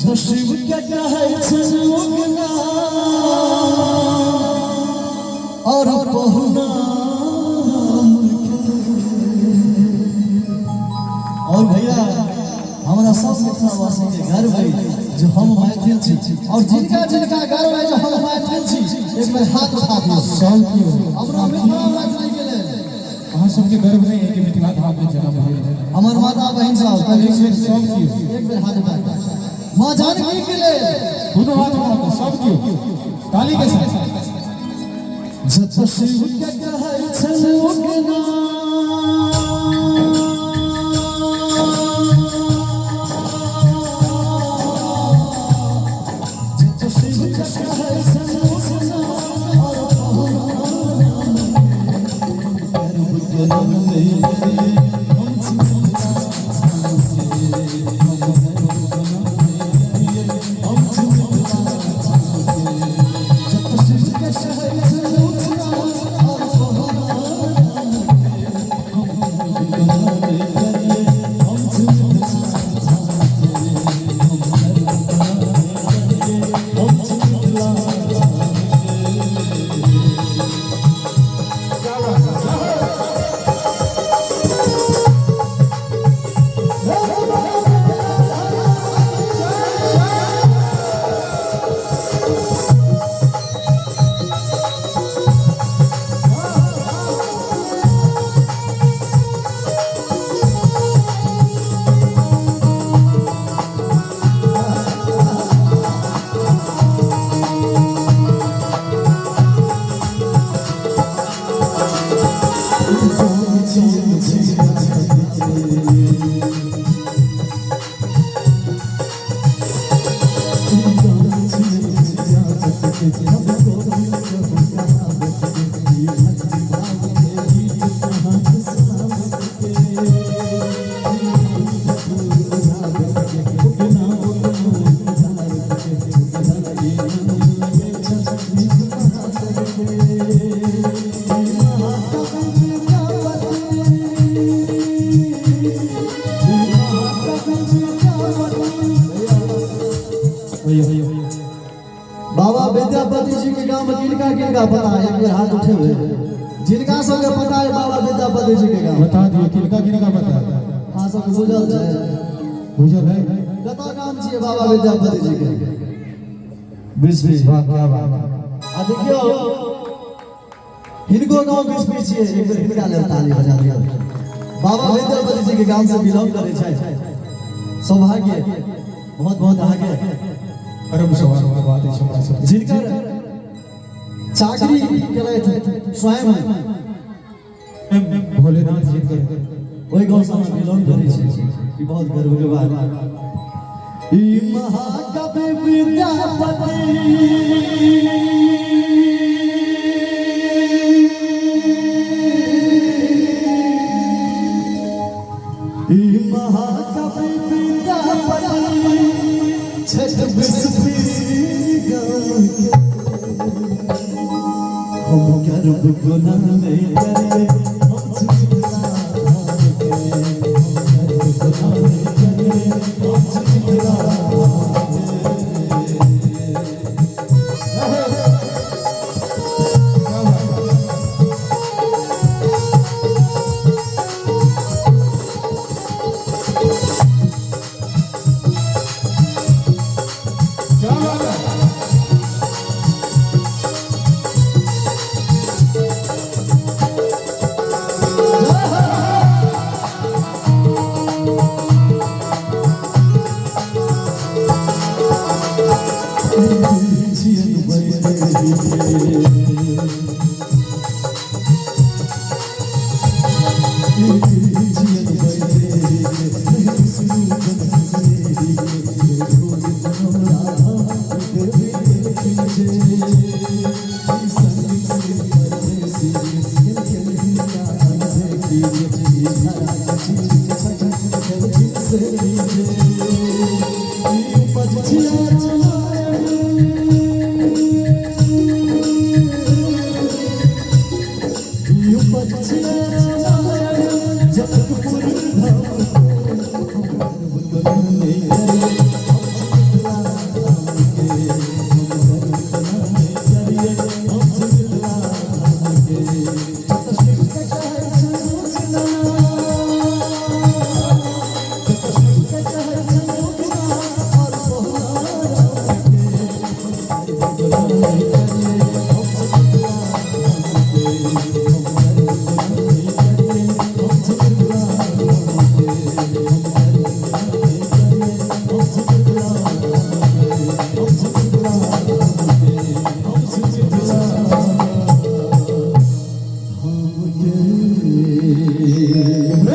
जब शिव के कहे छुगना और पहुना और भैया हमारा सब मिथिलावासी के गर्व है जो हम मैथिल छी और जिनका जिनका गर्व है जो हम मैथिल छी एक बार हाथ उठा दियो सब की हमरा मिथिला मैथिल के लिए अहाँ सबके गर्व नहीं है कि मिथिला धाम में जन्म है हमार माता बहन सब सब की एक बार हाथ उठा मां जानकी के लिए दोनों हाथ उठाओ सब की ताली के साथ जब शिव के कहे छुगना बाबा विद्यापति जी के गांव में किनका किनका पता है एक बार हाथ उठे हुए जिनका सबके पता है बाबा विद्यापति जी के गांव बता दियो किनका किनका पता है हां सब बुझल है कता नाम छिए बाबा विद्यापति जी के बिस्बी वाह क्या बात है आ देखियो इनको गांव बिस्बी छिए एक बार इनका ले ताली बजा दियो बाबा विद्यापति जी के गांव से बिलोंग करे छै सौभाग्य बहुत बहुत आगे परम सौभाग्य की बात है छोटा सा जिनका चाकरी करे थे स्वयं भोलेनाथ जी के वही गांव से बिलोंग करे छै ई बहुत गर्व के बात ई महाकवि विद्यापति ई महाकवि विद्यापति छठ बिस्बी गाँव के हम गर्व गुना में करे हम जितना के हम गर्व गुना में करे हम जितना You